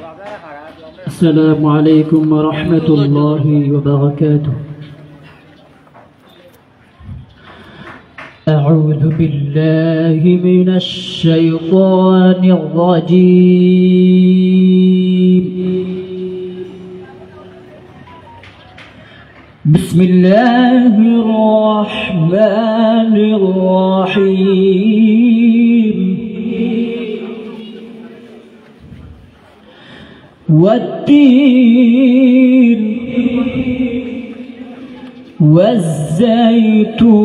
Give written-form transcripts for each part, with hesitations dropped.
السلام عليكم ورحمة الله وبركاته. أعوذ بالله من الشيطان الرجيم. بسم الله الرحمن الرحيم. والتين والزيتون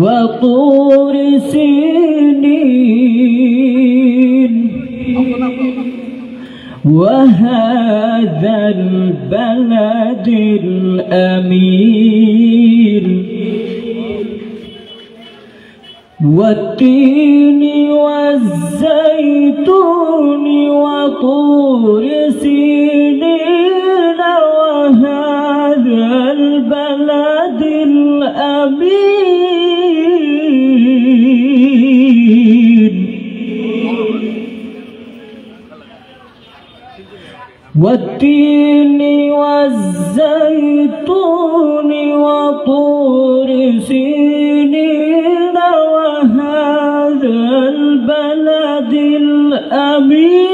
وطور سينين وهذا البلد الأمين. والتين والزيتون وطور سينين وهذا البلد الأمين. والتين والزيتون وطور سينين وهذا البلد الأمين.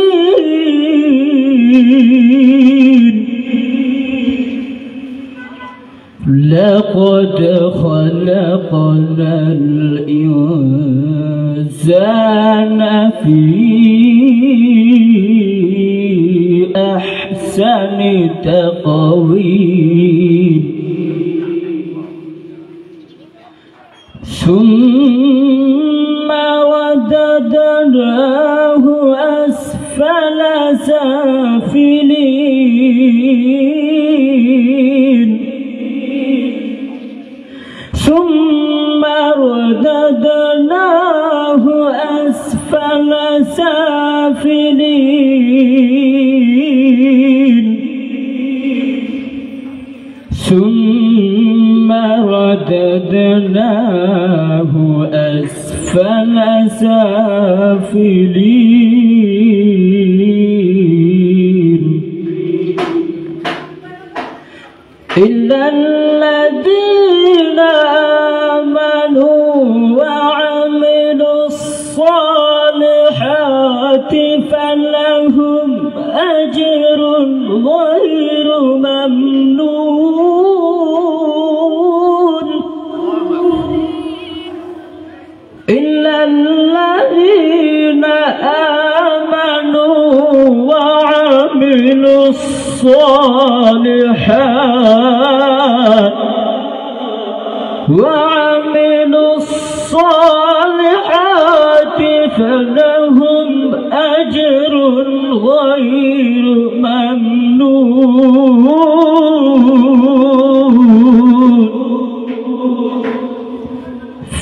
لقد خلقنا الإنسان في أحسن تقويم ثم رددناه أسفل سافلين ثم رددناه أسفل سافلين ثم رددناه أسفل سافلين إلا الذين آمنوا وعملوا الصالحات فلهم أجر غير ممنون. إلا الذين آمنوا وعملوا الصالحات فلهم أجر غير ممنون.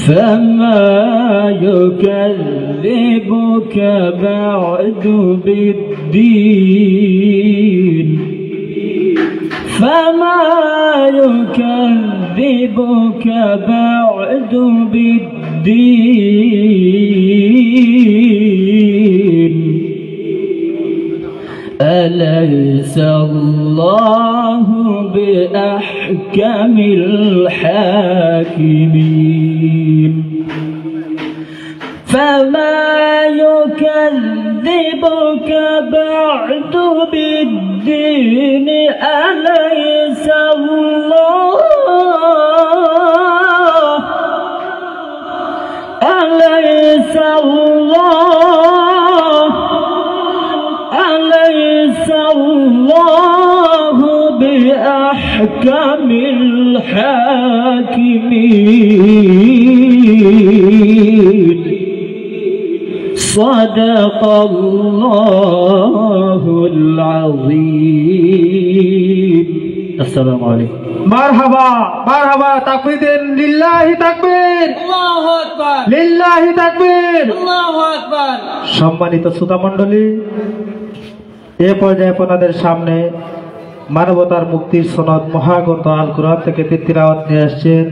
فما يكذبك بعد بالدين فما يكذبك بعد بالدين أليس الله بأحكم الحاكمين. فما يكذبك بعد بالدين أليس الله بأحكم الحاكمين. صدق الله العظيم. السلام عليكم. মারহাবা মারহাবা তাকবীর লিল্লাহি তাকবীর আল্লাহু আকবার লিল্লাহি তাকবীর আল্লাহু আকবার। সম্মানিত শ্রোতা মণ্ডলী, এ পর্যায়ে আপনাদের সামনে মানবতার মুক্তির সনদ মহাগ্রন্থ আল কুরআন থেকে তিলাওয়াত নিয়ে আসছেন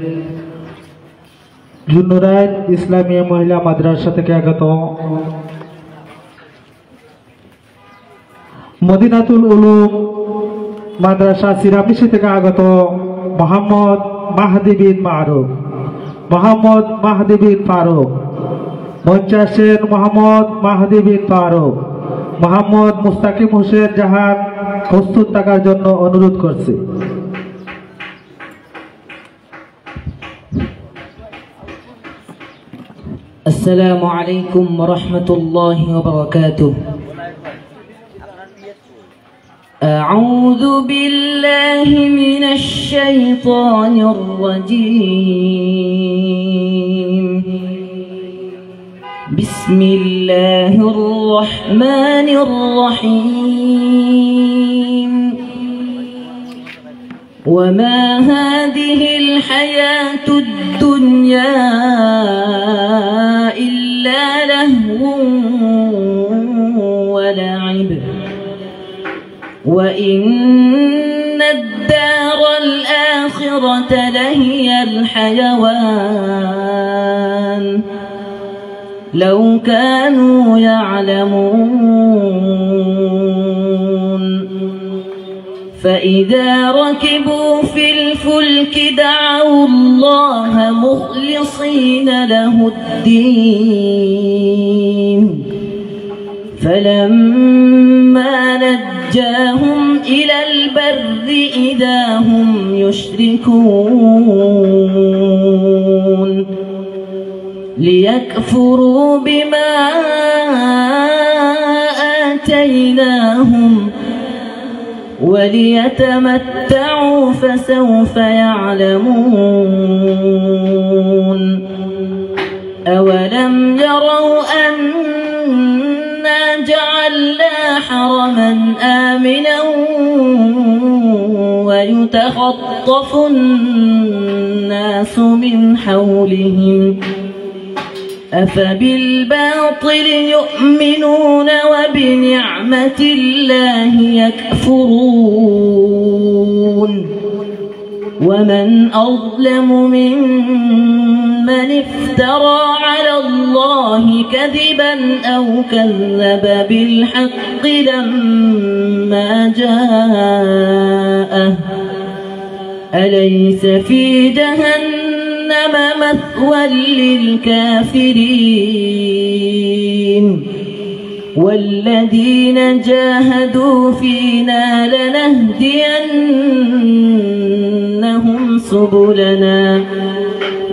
জুন্নুরাইত ইসলামিয়া মহিলা মাদ্রাসা থেকে আগত, মদিনাতুল উলুম মাদ্রাসা সিরামিশি থেকে আগত মোহাম্মদ মাহদি বিন মারুফ, মোহাম্মদ মাহদি বিন ফারুক, মঞ্চে আসেন মোহাম্মদ মাহদি বিন ফারুক, মোহাম্মদ মুস্তাকিম হোসেন জাহান প্রস্তুত থাকার জন্য অনুরোধ করছি। السلام عليكم ورحمة الله وبركاته. أعوذ بالله من الشيطان الرجيم. بسم الله الرحمن الرحيم. وما هذه الحياة الدنيا إلا لهو ولعب وإن الدار الآخرة لهي الحيوان لو كانوا يعلمون. فإذا ركبوا في الفلك دعوا الله مخلصين له الدين فلما نجاهم إلى البر إذا هم يشركون ليكفروا بما آتيناهم وليتمتعوا فسوف يعلمون. أولم يروا أنا جعلنا حرما آمنا ويتخطف الناس من حولهم أفبالباطل يؤمنون وبنعمة الله يكفرون. ومن أظلم ممن افترى على الله كذبا أو كذب بالحق لما جاءه أليس في جهنم مثوى للكافرين. والذين جاهدوا فينا لنهدينهم سبلنا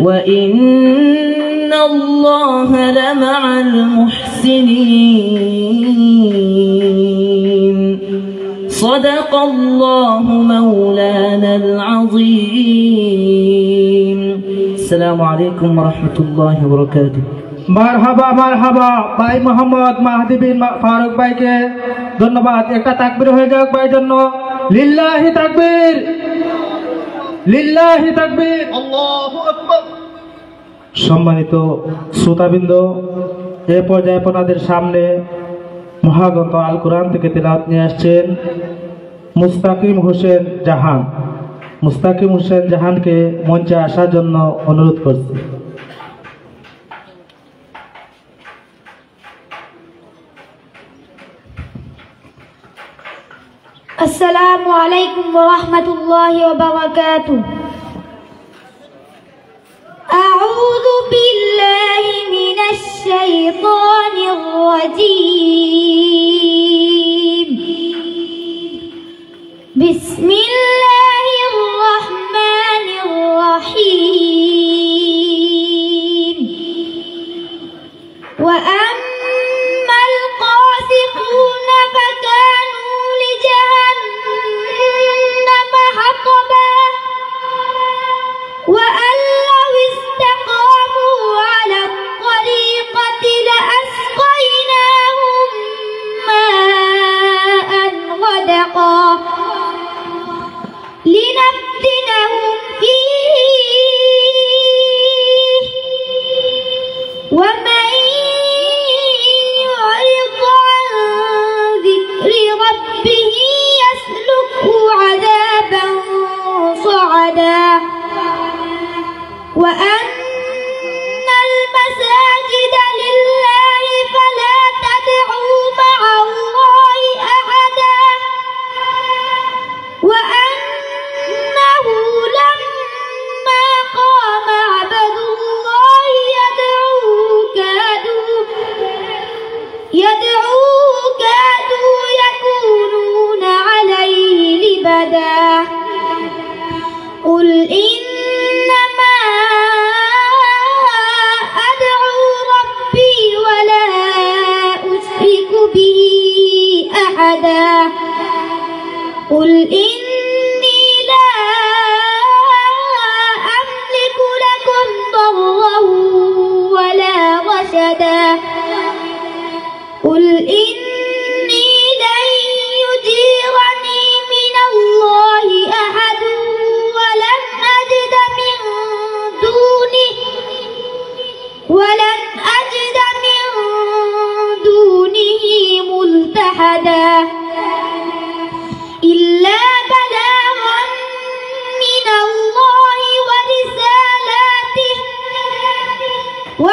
وإن الله لمع المحسنين. صدق الله مولانا العظيم. السلام عليكم ورحمة الله وبركاته. মারহাবা মারহাবা ভাই মোহাম্মদ মাহদি বিন ফারুক ভাইকে ধন্যবাদ। একটা তাকবীর হয়ে যাক ভাই জন্য। লিল্লাহি তাকবীর, লিল্লাহি তাকবীর, আল্লাহু আকবার। সম্মানিত শ্রোতাবৃন্দ, এ পর্যায়ে আপনাদের সামনে মহাগ্রন্থ আল কোরআন থেকে তেলাওয়াত নিয়ে আসছেন মুস্তাকিম হোসেন জাহান। মুস্তাকিম হোসেন জাহানকে মঞ্চে আসার জন্য অনুরোধ করছি। السلام عليكم ورحمة الله وبركاته. أعوذ بالله من الشيطان الرجيم. بسم الله الرحمن الرحيم. وأما القاسطون فكانوا لجهنم حطبا وأن لو استقاموا على الطريقة لأسقيناهم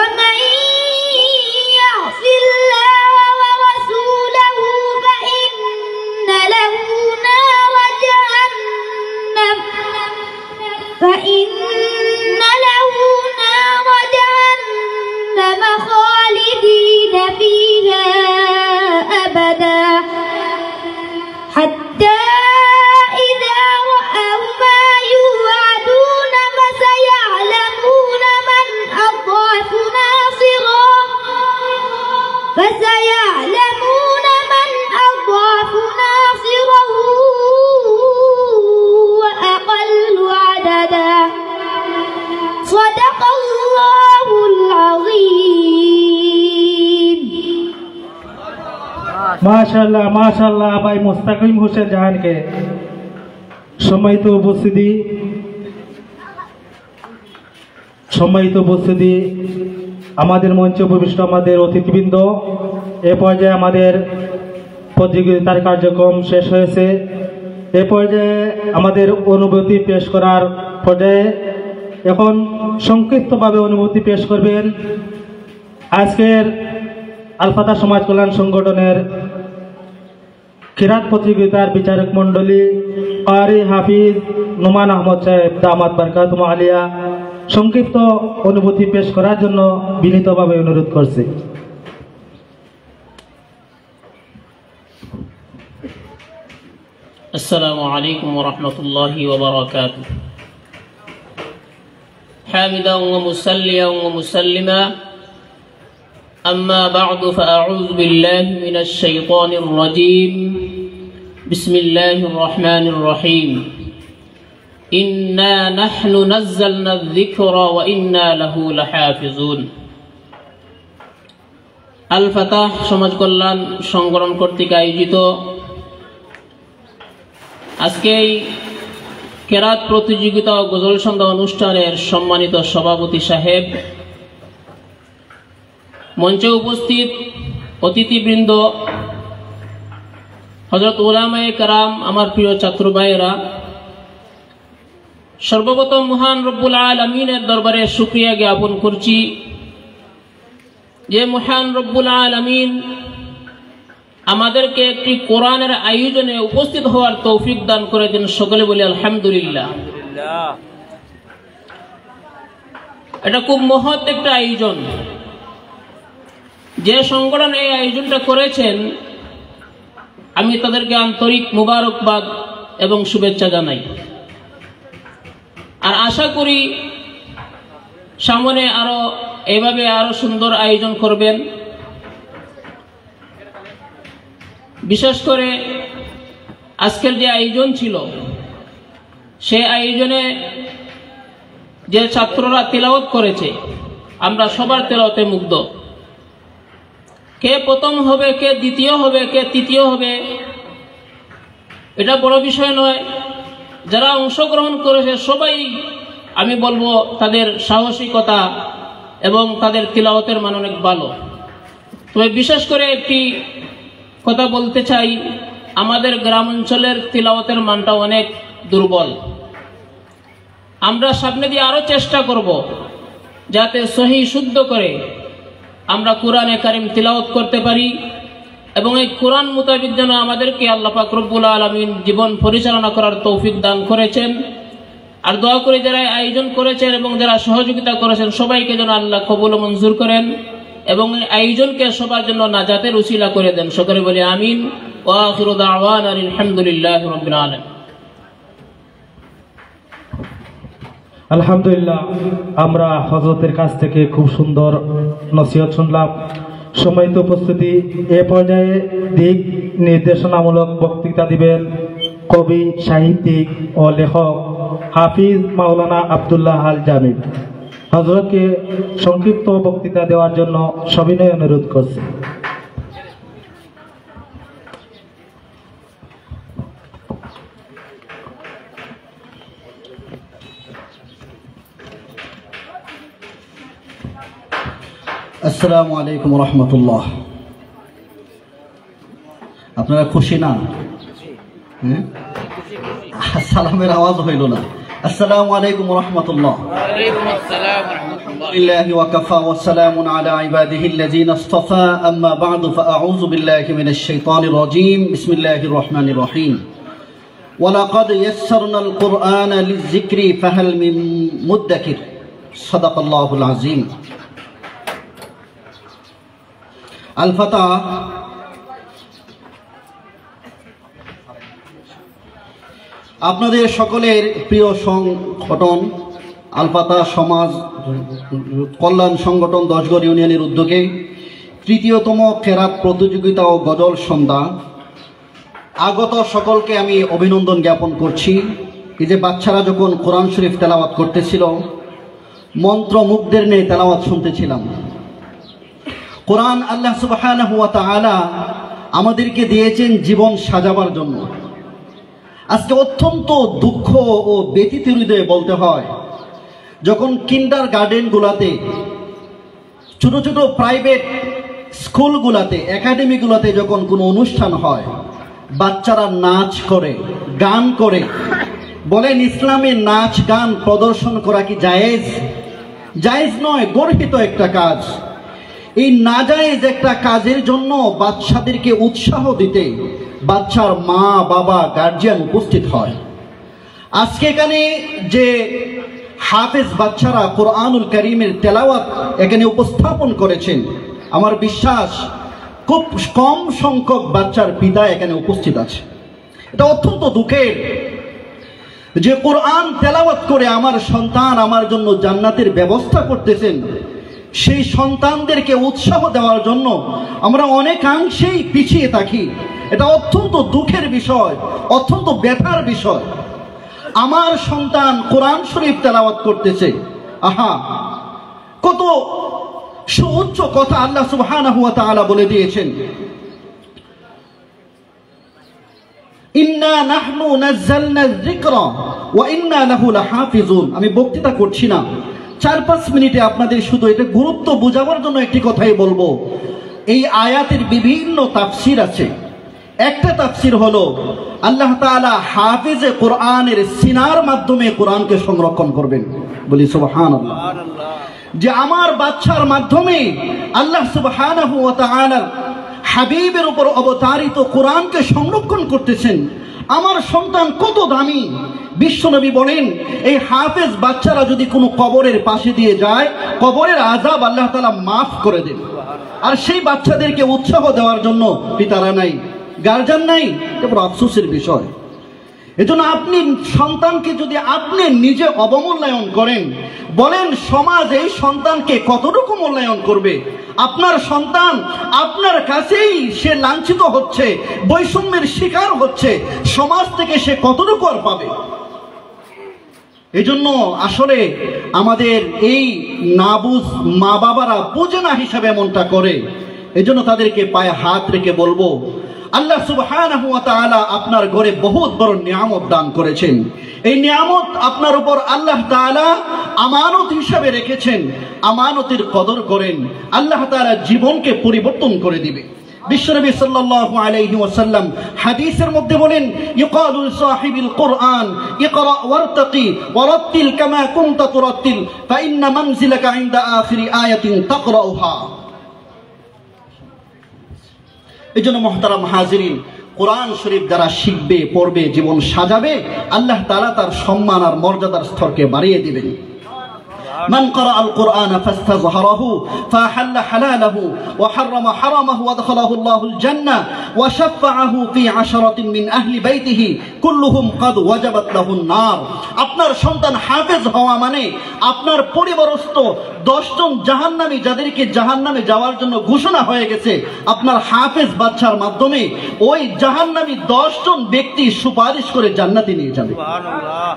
ومن يعص الله ورسوله فإن له نار جهنم خالدين فيها أبدا حتى إذا رأوا ما يوعدون فسيعلمون من أضعف ناصرا وأقل عددا صدق الله العظيم মাশাআল্লাহ মাশাআল্লাহ ভাই মুস্তাকিম হোসেন জাহানকে সম্মানিত উপস্থিতি আমাদের মঞ্চে উপবিষ্ট আমাদের অতিথিবৃন্দ, এ পর্যায়ে আমাদের প্রতিযোগিতার কার্যক্রম শেষ হয়েছে। এ পর্যায়ে আমাদের অনুভূতি পেশ করার পর্যায়ে এখন সংক্ষিপ্তভাবে অনুভূতি পেশ করবেন আজকের আল ফাতাহ সমাজ কল্যাণ সংগঠনের কিরাত প্রতিযোগিতার বিচারক মণ্ডলী কারি হাফিজ নোমান আহমদ সাহেব দামাত বারকাতুহু আলিয়া সংক্ষিপ্ত অনুভূতি পেশ করার জন্য বিনীতভাবে অনুরোধ করছি। আসসালামু আলাইকুম ওয়া রাহমাতুল্লাহি ওয়া বারাকাতুহু। হামিদান ওয়া মুসাল্লিয়ান ওয়া মুসাল্লিমা أما بعد فأعوذ بالله من الشيطان الرجيم بسم الله الرحمن الرحيم إنا نحن نزلنا الذكر وإنا له لحافظون আল ফাতাহ সমাজ কল্যাণ সংগঠন কর্তৃক আয়োজিত আজকে এই কেরাত প্রতিযোগিতা ও গজল সন্ধ্যা অনুষ্ঠানের সম্মানিত সভাপতি সাহেব, মঞ্চে উপস্থিত অতিথিবৃন্দ, হযরত উলামায়ে কেরাম, আমার প্রিয় ছাত্র ভাইয়েরা, সর্বপ্রথম মহান রব্বুল আলামিনের দরবারে শুকরিয়া জ্ঞাপন করছি যে মহান রব্বুল আলামিন আমাদেরকে একটি কোরআনের আয়োজনে উপস্থিত হওয়ার তৌফিক দান করে দেন। সকলে বলি আলহামদুলিল্লাহ। এটা খুব মহৎ একটা আয়োজন। যে সংগঠন এই আয়োজনটা করেছেন আমি তাদেরকে আন্তরিক মুবারকবাদ এবং শুভেচ্ছা জানাই। আর আশা করি সামনে এভাবে আরো সুন্দর আয়োজন করবেন। বিশেষ করে আজকের যে আয়োজন ছিল সেই আয়োজনে যে ছাত্ররা তিলাওয়াত করেছে, আমরা সবার তিলাওয়াতে মুগ্ধ। কে প্রথম হবে, কে দ্বিতীয় হবে, কে তৃতীয় হবে, এটা বড় বিষয় নয়। যারা অংশগ্রহণ করেছে সবাই, আমি বলবো, তাদের সাহসিকতা এবং তাদের তিলাওয়াতের মান অনেক ভালো। তবে বিশেষ করে একটি কথা বলতে চাই, আমাদের গ্রাম অঞ্চলের তিলাওয়াতের মানটা অনেক দুর্বল। আমরা সামনে দিয়ে আরো চেষ্টা করব যাতে সহি শুদ্ধ করে আমরা কোরআনে কারিম তিলাওয়াত করতে পারি এবং এই কোরআন মোতাবেক যেন আমাদেরকে আল্লাহ পাক রব্বুল আলামিন জীবন পরিচালনা করার তৌফিক দান করেছেন। আর দোয়া করে যারা আয়োজন করেছেন এবং যারা সহযোগিতা করেছেন সবাইকে যেন আল্লাহ কবুল ও মঞ্জুর করেন এবং এই আয়োজনকে সবার জন্য নাজাতের উসিলা করে দেন। সকলে বলি আমিন। ওয়া আখিরু দাওয়ানা আলহামদুলিল্লাহি রাব্বিল আলামিন। আলহামদুলিল্লাহ, আমরা হযরতের কাছ থেকে খুব সুন্দর নসিহত শুনলাম। সম্মানিত উপস্থিতি, এ পর্যায়ে দিক নির্দেশনামূলক বক্তৃতা দিবেন কবি, সাহিত্যিক ও লেখক হাফিজ মাওলানা আব্দুল্লাহ আল জামিল। হযরতকে সংক্ষিপ্ত বক্তৃতা দেওয়ার জন্য সবিনয় অনুরোধ করছি। আসসালামু আলাইকুম রহমতুল্লাহ। আপনারা খুশি না? সালামের আওয়াজ হইল না। আসসালামু আলাইকুম রহমতুল্লাহ। لله وكفى وسلام على عباده الذين اصطفى أما بعد فأعوذ بالله من الشيطان الرجيم بسم الله الرحمن الرحيم ولقد يسرنا القرآن للذكر فهل من مدكر صدق الله العظيم الفتى আপনাদের সকলের প্রিয় সংগঠন আলফাতা সমাজ কল্যাণ সংগঠন 10 ইউনিয়নের উদ্যোগে তৃতীয়তম কেরাত প্রতিযোগিতা ও গজল সন্ধ্যা আগত সকলকে আমি অভিনন্দন জ্ঞাপন করছি। এই যে বাচ্চারা যখন কোরআন শরীফ তেলাওয়াত করতেছিল মন্ত্রমুগ্ধের নিয়ে তেলাওয়াত শুনতেছিলাম। কোরআন আল্লাহ সুবহানাহু ওয়া তাআলা আমাদেরকে দিয়েছেন জীবন সাজাবার জন্য। আজকে অত্যন্ত দুঃখ ও ব্যথিত হৃদয়ে বলতে হয়, যখন কিন্ডার গার্ডেনগুলোতে ছোট ছোট প্রাইভেট স্কুলগুলোতে একাডেমিগুলোতে যখন কোনো অনুষ্ঠান হয় বাচ্চারা নাচ করে গান করে, বলেন ইসলামে নাচ গান প্রদর্শন করা কি জায়েজ? জায়েজ নয়, গর্হিত একটা কাজ। এই নাজায়েজ একটা কাজের জন্য বাচ্চাদেরকে উৎসাহ দিতে বাচ্চার মা বাবা গার্জিয়ান উপস্থিত হয়। আজকে এখানে যে হাফেজ বাচ্চারা কোরআনুল কারীমের তেলাওয়াত এখানে উপস্থাপন করেছেন, আমার বিশ্বাস খুব কম সংখ্যক বাচ্চার পিতা এখানে উপস্থিত আছে। এটা অত্যন্ত দুঃখের যে কোরআন তেলাওয়াত করে আমার সন্তান আমার জন্য জান্নাতের ব্যবস্থা করতেছেন, সেই সন্তানদেরকে উৎসাহ দেওয়ার জন্য আমরা অনেকাংশেই পিছিয়ে থাকি। এটা অত্যন্ত দুঃখের বিষয়, অত্যন্ত ব্যথার বিষয়। আমার সন্তান কোরআন শরীফ তেলাওয়াত করতেছে, আহা কত সুউচ্চ কথা আল্লাহ সুবহানাহু ওয়া তাআলা বলে দিয়েছেন, ইন্না নাহনু নাযালনা যিকরা ওয়া ইন্না লাহু লাহাফিজুন। আমি বক্তৃতা করছি না, 4-5 মিনিটে আপনাদের শুধু এটা গুরুত্ব বোঝাবার জন্য একটি কথাই বলবো। এই আয়াতের বিভিন্ন তাফসির আছে। একটা তাফসির হলো আল্লাহ তাআলা হাফেজে কোরআনের সিনার মাধ্যমে কোরআনকে সংরক্ষণ করবেন। বলি সুবহানাল্লাহ। যে আমার বাচ্চার মাধ্যমে আল্লাহ সুবহানাহু ওয়া তাআলা হাবিবের উপর অবতারিত কোরআনকে সংরক্ষণ করতেছেন। আমার সন্তান কত দামি। বিশ্বনবী বলেন এই হাফেজ বাচ্চারা যদি কোনো কবরের পাশে দিয়ে যায় কবরের আযাব আল্লাহ তাআলা মাফ করে দেন। আর সেই বাচ্চাদেরকে উৎসাহ দেওয়ার জন্য পিতারা নাই, গার্জিয়ান নাই, এটা বড় আফসোসের বিষয়। এজন্য আপনি সন্তানকে যদি আপনি নিজে অবমূল্যায়ন করেন, বলেন সমাজ এই সন্তানকে কতটুকু মূল্যায়ন করবে? আপনার সন্তান আপনার কাছেই সে লাঞ্ছিত হচ্ছে, বৈষম্যের শিকার হচ্ছে, সমাজ থেকে সে কতটুকু আর পাবে? এজন্য আসলে আমাদের এই নাবুজ মা বাবারা বুঝে না হিসাবে এমনটা করে। এজন্য তাদেরকে পায়ে হাত রেখে বলবো, আল্লাহ সুবহানাহু ওয়া তাআলা আপনার ঘরে বহুত বড় নিয়ামত দান করেছেন। এই নিয়ামত আপনার উপর আল্লাহ তাআলা আমানত হিসাবে রেখেছেন। আমানতের কদর করেন, আল্লাহ তাআলা জীবনকে পরিবর্তন করে দিবে। বিশ্বনবী সাল্লাল্লাহু আলাইহি ওয়াসাল্লাম হাদিসের মধ্যে বলেন, ইকালু সাহিবিল কুরআন ইকরা ওয়ারতাকি ওয়ারাত্তিল কামা কুনতা তুরাত্তিল ফা ইন্না মানজিলাকা ইনদা আখিরি আয়াতিন তাকরাউহা। এজন্য মুহতারাম হাজিরিন, কোরআন শরীফ যারা শিখবে পড়বে জীবন সাজাবে, আল্লাহ তাআলা তার সম্মান আর মর্যাদার স্তরকে বাড়িয়ে দিবেন। من قرأ القرآن فاستظهره فأحل حلاله وحرم حرامه وادخله الله الجنة وشفعه في 10 من أهل بيته كلهم قد وجبت له النار। আপনার সন্তান হাফেজ হওয়া মানে আপনার পরিবারস্থ 10 জন জাহান্নামী, যাদেরকে জাহান্নামে যাওয়ার জন্য ঘোষণা হয়ে গেছে, আপনার হাফেজ বাচ্চার মাধ্যমে ওই জাহান্নামী 10 জন ব্যক্তি সুপারিশ করে জান্নাতে নিয়ে যাবে।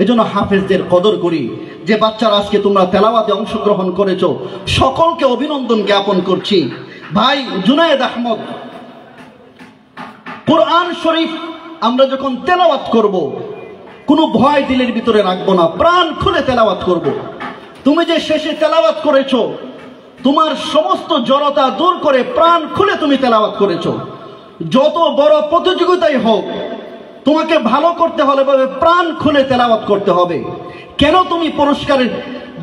এজন্য হাফেজদের কদর করি। যে বাচ্চারা আজকে তোমরা তেলাওয়াতে অংশগ্রহণ করেছো সকলকে অভিনন্দন জ্ঞাপন করছি। ভাই জুনায়েদ আহমদ, কোরআন শরীফ আমরা যখন তেলাওয়াত করব কোনো ভয় দিলের ভিতরে রাখবো না, প্রাণ খুলে তেলাওয়াত করব। তুমি যে শেষে তেলাওয়াত করেছো তোমার সমস্ত জড়তা দূর করে প্রাণ খুলে তুমি তেলাওয়াত করেছো। যত বড় প্রতিযোগিতাই হোক তোমাকে ভালো করতে হলে প্রাণ খুলে তেলাওয়াত করতে হবে। কেন তুমি পুরস্কারের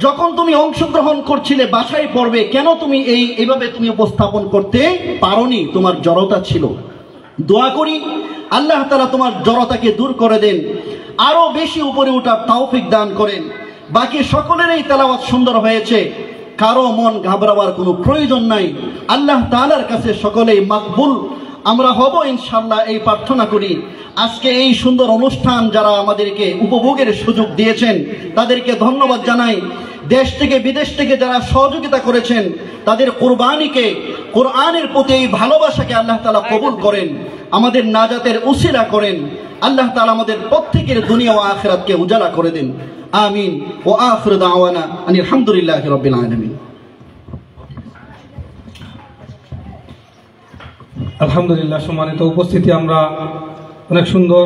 যখন তুমি অংশগ্রহণ করছিলে বাসায় পড়বে, কেন তুমি এইভাবে তুমি উপস্থাপন করতে পারোনি? তোমার জড়তা ছিল। দোয়া করি আল্লাহ তাআলা তোমার জড়তাকে দূর করে দেন, আরো বেশি উপরে ওঠার তৌফিক দান করেন। বাকি সকলেরই তেলাওয়াত সুন্দর হয়েছে, কারো মন ঘাবড়াবার কোনো প্রয়োজন নাই। আল্লাহ তাআলার কাছে সকলেই মাকবুল আমরা হব ইনশাআল্লাহ, এই প্রার্থনা করি। আজকে এই সুন্দর অনুষ্ঠান যারা আমাদেরকে উপভোগের সুযোগ দিয়েছেন তাদেরকে ধন্যবাদ জানাই। দেশ থেকে বিদেশ থেকে যারা সহযোগিতা করেছেন তাদের কুরবানিকে, কোরআনের প্রতি এই ভালোবাসাকে আল্লাহ তাআলা কবুল করেন, আমাদের নাজাতের উসিলা করেন। আল্লাহ তাআলা আমাদের প্রত্যেকের দুনিয়া ও আখিরাতকে উজালা করে দেন। আমিন। ওয়া আখিরু দাওয়ানা আনিল হামদুলিল্লাহি রাব্বিল আলামিন। আলহামদুলিল্লাহ। সম্মানিত উপস্থিতি, আমরা অনেক সুন্দর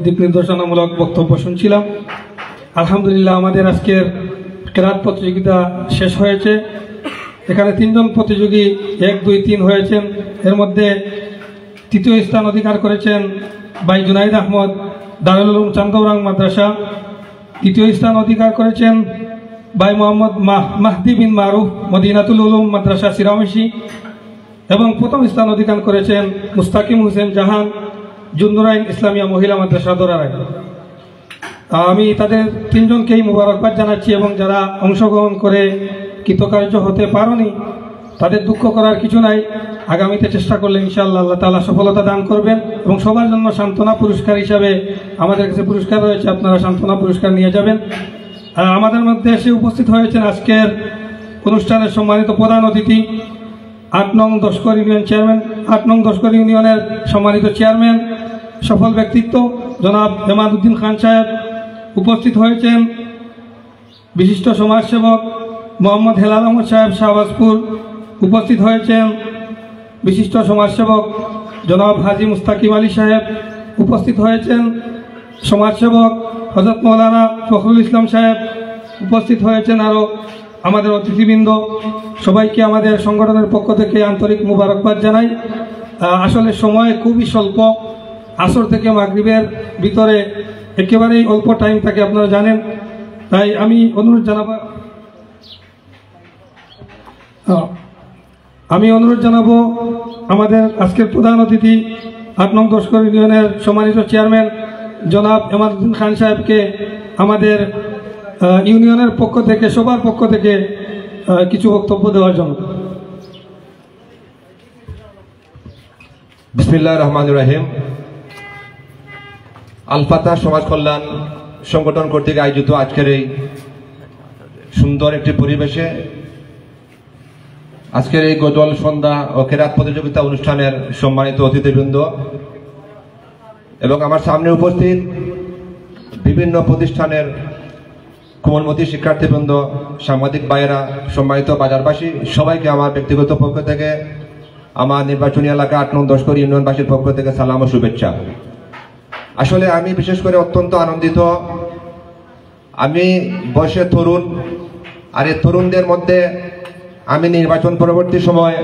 দিক নির্দেশনামূলক বক্তব্য শুনছিলাম। আলহামদুলিল্লাহ, আমাদের আজকের কেরাত প্রতিযোগিতা শেষ হয়েছে। এখানে 3 জন প্রতিযোগী 1, 2, 3 হয়েছেন। এর মধ্যে তৃতীয় স্থান অধিকার করেছেন ভাই জুনাইদ আহমদ, দারুল উলুম চান্দৌরাং মাদ্রাসা। দ্বিতীয় স্থান অধিকার করেছেন ভাই মোহাম্মদ মাহদি বিন মারুফ, মদিনাতুল উলুম মাদ্রাসা সিরামিশি। এবং প্রথম স্থান অধিকার করেছেন মুস্তাকিম হোসেন জাহান, জুন্নুরাইন ইসলামিয়া মহিলা মাদ্রাসা দোরারাই। আমি তাদের 3 জনকেই মুবারকবাদ জানাচ্ছি, এবং যারা অংশগ্রহণ করে কৃতকার্য হতে পারেনি তাদের দুঃখ করার কিছু নাই। আগামীতে চেষ্টা করলে ইনশাআল্লাহ আল্লাহ তাআলা সফলতা দান করবেন। এবং সবার জন্য সান্ত্বনা পুরস্কার হিসাবে আমাদের কাছে পুরস্কার রয়েছে, আপনারা সান্ত্বনা পুরস্কার নিয়ে যাবেন। আমাদের মধ্যে এসে উপস্থিত হয়েছেন আজকের অনুষ্ঠানের সম্মানিত প্রধান অতিথি 8 নং দশকর ইউনিয়ন চেয়ারম্যান, 8 নং দশকর ইউনিয়নের সম্মানিত চেয়ারম্যান, সফল ব্যক্তিত্ব জনাব হেমাদউদ্দিন খান সাহেব। উপস্থিত হয়েছেন বিশিষ্ট সমাজসেবক মোহাম্মদ হেলাল আহমদ সাহেব শাহবাজপুর। উপস্থিত হয়েছেন বিশিষ্ট সমাজসেবক জনাব হাজি মুস্তাকিম আলী সাহেব। উপস্থিত হয়েছেন সমাজসেবক হযরত মৌলানা ফখরুল ইসলাম সাহেব। উপস্থিত হয়েছেন আরও আমাদের অতিথিবৃন্দ। সবাইকে আমাদের সংগঠনের পক্ষ থেকে আন্তরিক মুবারকবাদ জানাই। আসলে সময় খুবই স্বল্প, আসর থেকে মাগরিবের ভিতরে একেবারেই অল্প টাইম থাকে, আপনারা জানেন। তাই আমি অনুরোধ জানাবো আমাদের আজকের প্রধান অতিথি 8 নং দশকর ইউনিয়নের সম্মানিত চেয়ারম্যান জনাব হেমাদউদ্দিন খান সাহেবকে আমাদের ইউনিয়নের পক্ষ থেকে, সবার পক্ষ থেকে কিছু বক্তব্য দেওয়ার জন্য। বিসমিল্লাহির রহমানির রহিম। আল ফাতাহ সমাজ কল্যাণ সংগঠন কর্তৃক আয়োজিত আজকের এই সুন্দর একটি পরিবেশে আজকের এই গজল সন্ধ্যা ও কেরাত প্রতিযোগিতা অনুষ্ঠানের সম্মানিত অতিথিবৃন্দ এবং আমার সামনে উপস্থিত বিভিন্ন প্রতিষ্ঠানের কোমলমতি শিক্ষার্থীবৃন্দ, সাংবাদিক ভাইয়েরা, সম্মানিত বাজারবাসী, সবাইকে আমার ব্যক্তিগত পক্ষ থেকে, আমার নির্বাচনী এলাকা 8 নং দশকর ইউনিয়নবাসীর পক্ষ থেকে সালাম ও শুভেচ্ছা। আসলে আমি বিশেষ করে অত্যন্ত আনন্দিত। আমি বয়সে তরুণ, আর এই তরুণদের মধ্যে আমি নির্বাচন পরবর্তী সময়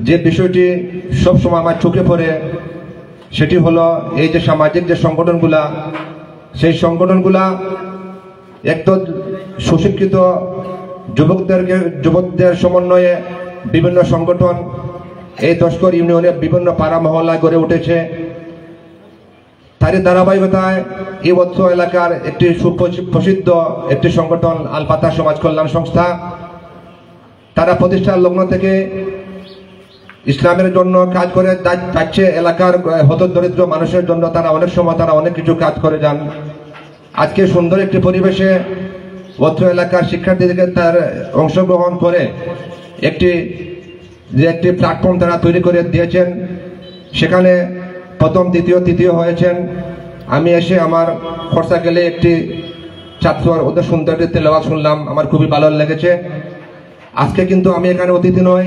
যে বিষয়টি সবসময় আমার চোখে পড়ে সেটি হলো এই যে সামাজিক যে সংগঠনগুলা, সেই সংগঠনগুলা একদল সুশিক্ষিত যুবকদের সমন্বয়ে বিভিন্ন সংগঠন এই দশকর ইউনিয়নে বিভিন্ন পাড়া মহল্লায় গড়ে উঠেছে। তারই ধারাবাহিকতায় এই অত্র এলাকার একটি সুপ্রসিদ্ধ একটি সংগঠন আল ফাতাহ সমাজ কল্যাণ সংস্থা, তারা প্রতিষ্ঠার লগ্ন থেকে ইসলামের জন্য কাজ করে যাচ্ছে। এলাকার হতদরিদ্র মানুষের জন্য তারা অনেক সময় অনেক কিছু কাজ করে যান। আজকে সুন্দর একটি পরিবেশে অত্র এলাকার শিক্ষার্থীদেরকে তার অংশগ্রহণ করে একটি প্ল্যাটফর্ম তারা তৈরি করে দিয়েছেন। সেখানে প্রথম, দ্বিতীয়, তৃতীয় হয়েছেন। আমি এসে আমার খরচা গেলে একটি ছাত্র ওদের সুন্দর একটি তেলাওয়াত শুনলাম, আমার খুবই ভালো লেগেছে। আজকে কিন্তু আমি এখানে অতিথি নই,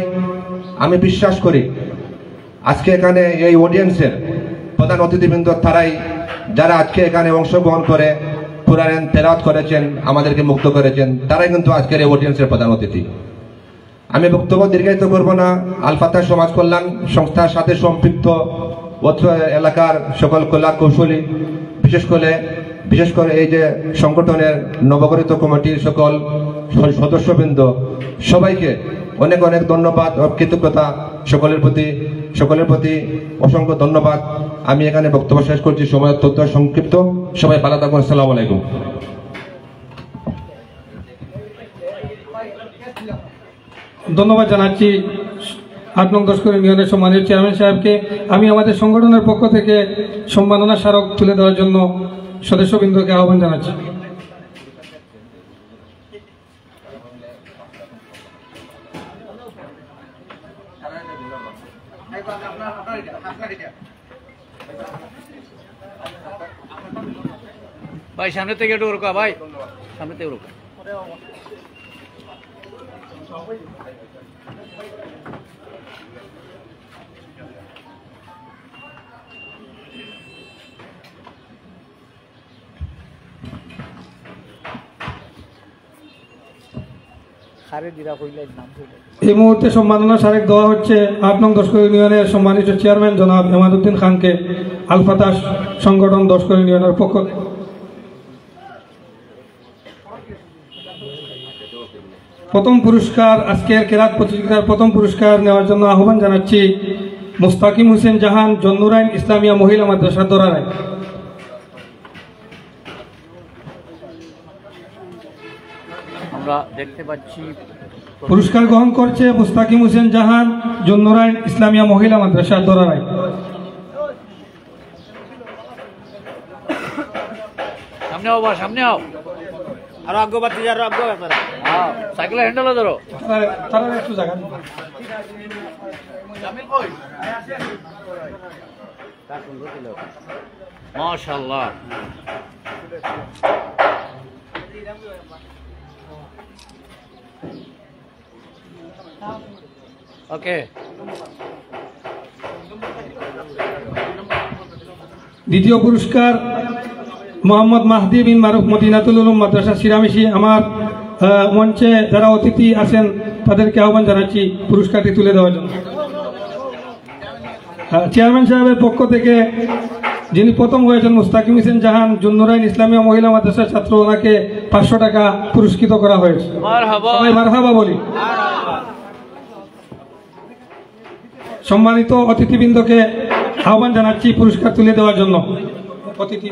আমি বিশ্বাস করি আজকে এখানে এই অডিয়েন্সের প্রধান অতিথিবৃন্দ তারাই, যারা আজকে এখানে অংশগ্রহণ করে কোরআন তেলাওয়াত করেছেন, আমাদেরকে মুক্ত করেছেন, তারাই কিন্তু আজকের এই অডিয়েন্সের প্রধান অতিথি। আমি বক্তব্য দীর্ঘায়িত করব না। আল ফাতাহ সমাজ কল্যাণ সংস্থার সাথে সম্পৃক্ত অত্র এলাকার সকল কলা কৌশলী, বিশেষ করে বিশেষ করে এই যে সংগঠনের নবগঠিত কমিটির সকল সদস্যবৃন্দ সবাইকে অনেক অনেক ধন্যবাদ ও কৃতজ্ঞতা, সকলের প্রতি অসংখ্য ধন্যবাদ। আমি এখানে বক্তব্য শেষ করছি, সময় অত্যন্ত সংক্ষিপ্ত। সবাই ভালো থাকুন। আসসালামু আলাইকুম। ধন্যবাদ জানাচ্ছি ৮ নং দশকর ইউনিয়নের সম্মানিত চেয়ারম্যান সাহেবকে। আমি আমাদের সংগঠনের পক্ষ থেকে সম্মাননা স্মারক তুলে দেওয়ার জন্য সদস্যবৃন্দকে আহ্বান জানাচ্ছি। ভাই সামনে থেকে একটু রুকা, ভাই সামনে থেকে রুকা। এই মুহূর্তে সম্মাননা স্মারক দেওয়া হচ্ছে ৮ নং দশকর ইউনিয়নের সম্মানিত চেয়ারম্যান জনাব এমাদউদ্দিন খানকে আল ফাতাহ সংগঠন দশকর ইউনিয়নের পক্ষ থেকে। প্রথম পুরস্কার, আজকের কেরাত প্রতিযোগিতার প্রথম পুরস্কার নেওয়ার জন্য আহ্বান জানাচ্ছি মুস্তাকিম হোসেন জাহান, জন্নুরাইন ইসলামিয়া মহিলা মাদ্রাসা দোরারায়। আমরা দেখতে পাচ্ছি পুরস্কার গ্রহণ করছে মুস্তাকিম হোসেন জাহান, জন্নুরাইন ইসলামিয়া মহিলা মাদ্রাসা দোরারায়। সামনে আও, সামনে আও, আরো আগ্য বাড়তে যা, আরো আগ্য ব্যাপারে সাইকেলের হ্যান্ডেলও ধরো। তারা একটু জায়গা মাশাআল্লাহ। ওকে, দ্বিতীয় পুরস্কার মোহাম্মদ মাহদি বিন মারুফ, মদিনাতুল উলুম মাদ্রাসা সিরামিশি। আমার মঞ্চে যারা অতিথি আছেন তাদেরকে আহ্বান জানাচ্ছি পুরস্কারটি তুলে দেওয়ার জন্য। চেয়ারম্যান সাহেবের পক্ষ থেকে যিনি প্রথম হয়েছেন মুস্তাকিম হোসেন জাহান, জন্নুরাইন ইসলামিয়া মহিলা মাদ্রাসার ছাত্র, ওনাকে 500 টাকা পুরস্কৃত করা হয়েছে। সবাই মারহাবা বলি। সম্মানিত অতিথিবৃন্দকে আহ্বান জানাচ্ছি পুরস্কার তুলে দেওয়ার জন্য। অতিথি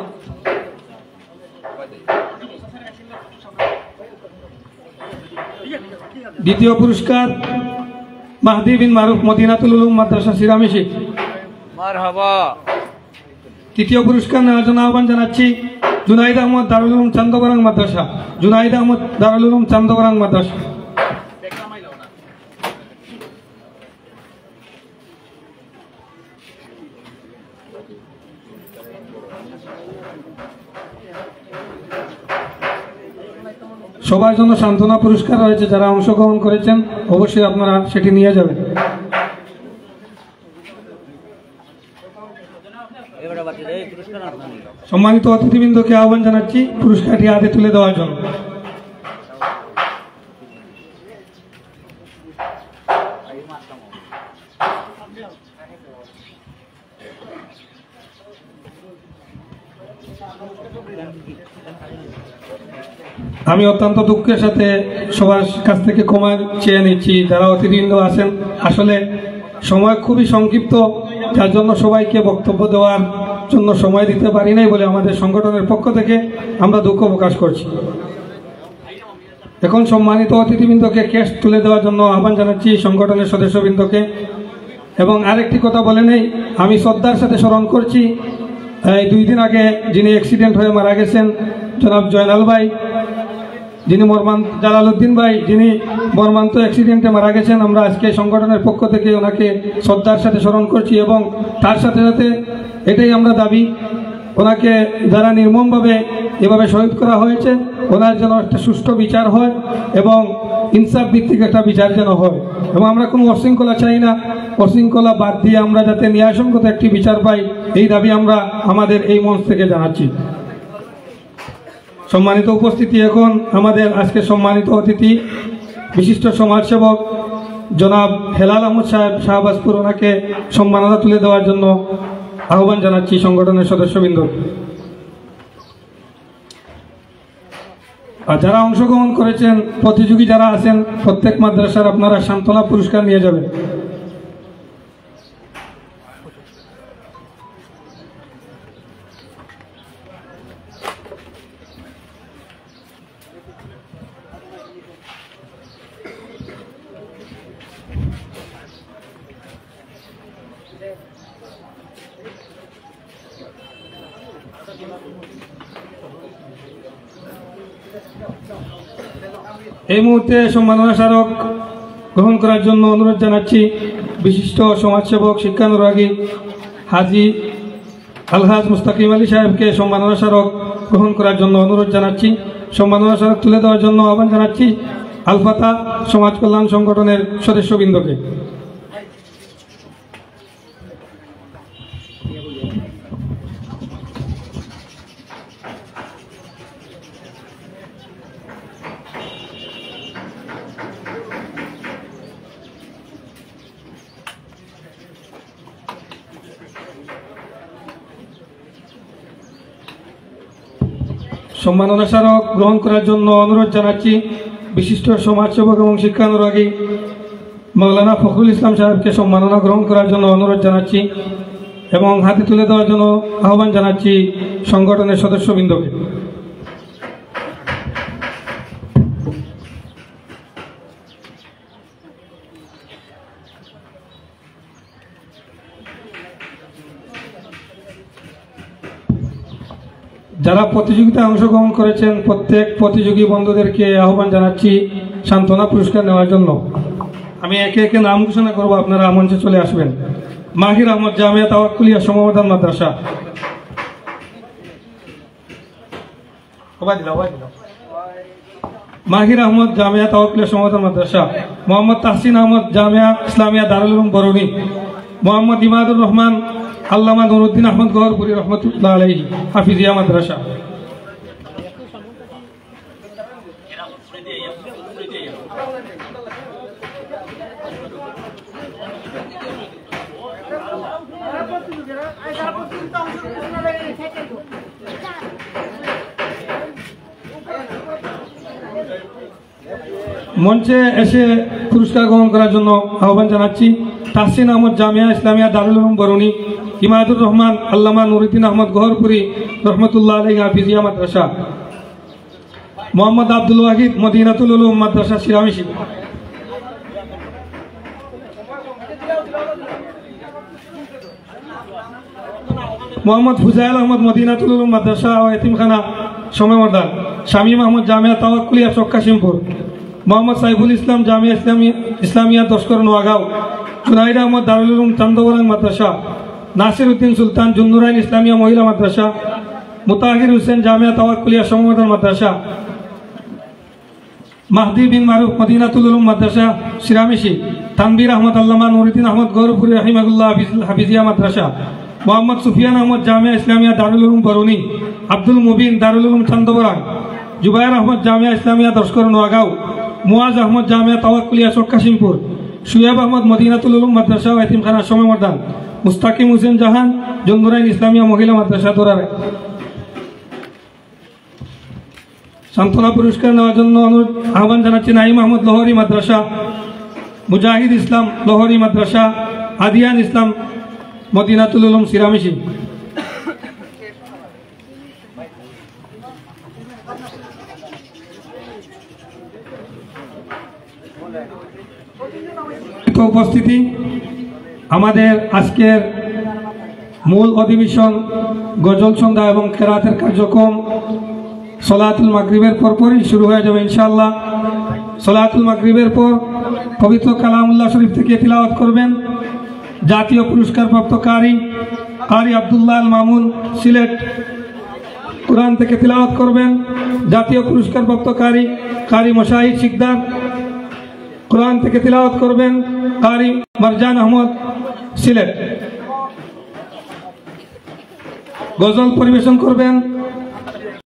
দ্বিতীয় পুরস্কার মাহদি বিন মারুফ, মদিনাতুল উলুম মাদ্রাসা সিরামিশি। মারহাবা। তৃতীয় পুরস্কার নেওয়ার জন্য আহ্বান জানাচ্ছি জুনাইদ আহমদ, দারুল উলুম চান্দগরাং মাদ্রাসা। জুনাইদ আহমদ, দারুল উলুম চান্দগরাং মাদ্রাসা। সবার জন্য সান্ত্বনা পুরস্কার রয়েছে, যারা অংশগ্রহণ করেছেন অবশ্যই আপনারা সেটি নিয়ে যাবেন। সম্মানিত অতিথিবৃন্দকে আহ্বান জানাচ্ছি পুরস্কারটি হাতে তুলে দেওয়ার জন্য। আমি অত্যন্ত দুঃখের সাথে সবার কাছ থেকে ক্ষমা চেয়ে নিচ্ছি যারা অতিথিবৃন্দ আছেন। আসলে সময় খুবই সংক্ষিপ্ত, যার জন্য সবাইকে বক্তব্য দেওয়ার জন্য সময় দিতে পারি নাই বলে আমাদের সংগঠনের পক্ষ থেকে আমরা দুঃখ প্রকাশ করছি। এখন সম্মানিত অতিথিবৃন্দকে ক্যাশ তুলে দেওয়ার জন্য আহ্বান জানাচ্ছি সংগঠনের সদস্যবৃন্দকে। এবং আরেকটি কথা বলে নেই, আমি শ্রদ্ধার সাথে স্মরণ করছি 2 দিন আগে যিনি অ্যাক্সিডেন্ট হয়ে মারা গেছেন জনাব জয়নাল ভাই, যিনি জালালউদ্দিন ভাই, যিনি মর্মান্ত অ্যাক্সিডেন্টে মারা গেছেন। আমরা আজকে সংগঠনের পক্ষ থেকে ওনাকে শ্রদ্ধার সাথে স্মরণ করছি এবং তার সাথে সাথে এটাই আমরা দাবি, ওনাকে যারা নির্মমভাবে এভাবে শহীদ করা হয়েছে ওনার যেন একটা সুষ্ঠু বিচার হয় এবং ইনসাফ ভিত্তিক একটা বিচার যেন হয়। এবং আমরা কোনো অশৃঙ্খলা চাই না, অশৃঙ্খলা বাদ দিয়ে আমরা যাতে ন্যায়সঙ্গত একটি বিচার পাই, এই দাবি আমরা আমাদের এই মঞ্চ থেকে জানাচ্ছি। সম্মানিত উপস্থিতি, এখন আমাদের আজকে সম্মানিত অতিথি বিশিষ্ট সমাজসেবক জনাব হেলাল আহমদ সাহেব শাহবাজপুর, ওনাকে সম্মাননা তুলে দেওয়ার জন্য আহ্বান জানাচ্ছি সংগঠনের সদস্যবৃন্দ। আর যারা অংশগ্রহণ করেছেন, প্রতিযোগী যারা আছেন, প্রত্যেক মাদ্রাসার আপনারা সান্ত্বনা পুরস্কার নিয়ে যাবেন। এই মুহূর্তে সম্মাননা স্মারক গ্রহণ করার জন্য অনুরোধ জানাচ্ছি বিশিষ্ট সমাজসেবক শিক্ষানুরাগী হাজী আলহাজ মুস্তাকিম আলী সাহেবকে সম্মাননা স্মারক গ্রহণ করার জন্য অনুরোধ জানাচ্ছি। সম্মাননা স্মারক তুলে দেওয়ার জন্য আহ্বান জানাচ্ছি আলফাতা সমাজ কল্যাণ সংগঠনের সদস্যবৃন্দকে। সম্মাননা স্মারক গ্রহণ করার জন্য অনুরোধ জানাচ্ছি বিশিষ্ট সমাজসেবক এবং শিক্ষানুরাগী মাওলানা ফখরুল ইসলাম সাহেবকে সম্মাননা গ্রহণ করার জন্য অনুরোধ জানাচ্ছি এবং হাতে তুলে দেওয়ার জন্য আহ্বান জানাচ্ছি সংগঠনের সদস্যবৃন্দকে। যারা প্রতিযোগিতায় অংশগ্রহণ করেছেন প্রত্যেক প্রতিযোগী বন্ধুদেরকে আহ্বান জানাচ্ছি সান্ত্বনা পুরস্কার নেওয়ার জন্য। আমি একে একে নাম ঘোষণা করব, আপনারা মঞ্চে চলে আসবেন। মাহির আহমদ, জামিয়া তাওয়াক্কুলিয়া সমবর্ধন মাদ্রাসা। মাহির আহমদ, জামিয়া তাওয়াক্কুলিয়া সমবর্ধন মাদ্রাসা। মোহাম্মদ তাহসিন আহমদ, জামিয়া ইসলামিয়া দারুল উলুম বরুণী। মোহাম্মদ ইমাদুর রহমান, আল্লামা নুরুদ্দিন আহমদ গহরপুরি রহমতুল্লাহ আলাইহি হাফিজিয়া মাদ্রাসা। মঞ্চে এসে পুরস্কার গ্রহণ করার জন্য আহ্বান জানাচ্ছি তাহসিন আহমদ, জামিয়া ইসলামিয়া দারুল উলুম বরুণী। ইমাদুর রহমান, আল্লামা নুরুদ্দিন আহমদ গহরপুরি রহমতুল্লাহ আলাইহি হাফিজিয়া মাদ্রাসা। মোহাম্মদ আব্দুল ওয়াহিদ, মদিনাতুল উলুম মাদ্রাসা শিরামিশি। মোহাম্মদ ফুজাইল আহমদ, মদিনাতুল উলুম মাদ্রাসা ও এতিমখানা সময়মর্দান। শামীম আহমদ, জামিয়া তাওয়াক্কুলিয়া চক্কাশিমপুর। মোহাম্মদ সাইফুল ইসলাম, জামিয়া ইসলামিয়া দশকর নোয়াগাঁও। জুনাইদ আহমদ, দারুল উলুম চান্দবরাং মাদ্রাসা। নাসির উদ্দিন সুলতান, জুন্নুরাইন ইসলামিয়া মহিলা মাদ্রাসা। মুতাহির হোসেন, জামিয়া তাওয়াক্কুলিয়া সমবর্ধন মাদ্রাসা। মাহদি বিন মারুফ, মদিনাতুল উলুম মাদ্রাসা শিরামিশি। তানবীর আহমদ, আল্লামা নুরুদ্দিন আহমদ গহরপুরি রাহিমাহুল্লাহ হাফিজিয়া মাদ্রাসা। মোহাম্মদ সুফিয়ান আহমদ, জামিয়া ইসলামিয়া দারুল উলুম বরুণী। আব্দুল মুবিন, দারুল উলুম চান্দবরাং। জুবাইর আহমদ, জামিয়া ইসলামিয়া দশকর নোয়াগাঁও। মুয়াজ আহমদ, জামিয়া তাওয়াক্কুলিয়া চক্কাশিমপুর। শুয়েব আহমদ, মদিনাতুল উলুম মাদ্রাসা ও এতিমখানা সময়মর্দান। মুস্তাকিম হোসেন জাহান, জুন্নুরাইন ইসলামিয়া মহিলা মাদ্রাসা দোরারে। সান্ত্বনা পুরস্কার নেওয়ার জন্য আহ্বান জানাচ্ছি নাইম আহমদ, লোহরি মাদ্রাসা। মুজাহিদ ইসলাম, লোহরি মাদ্রাসা। আদিয়ান ইসলাম, মদিনাতুল উলুম শিরামিশি। উপস্থিতি, আমাদের আজকের মূল অধিবেশন গজল সন্ধ্যা এবং কেরাতের কার্যক্রম সলাতুল মাগরিবের পরপরই শুরু হয়ে যাবে ইনশাআল্লাহ। সলাতুল মাগরিবের পর পবিত্র কালামুল্লাহ শরীফ থেকে তিলাওয়াত করবেন জাতীয় পুরস্কারপ্রাপ্ত কারি আব্দুল্লাহ আল মামুন সিলেট। কোরআন থেকে তিলাওয়াত করবেন জাতীয় পুরস্কারপ্রাপ্ত কারি মোশাহিদ শিকদার। কোরআন থেকে তিলাওয়াত করবেন কারি মারজান আহমদ সিলেট। গজল পরিবেশন করবেন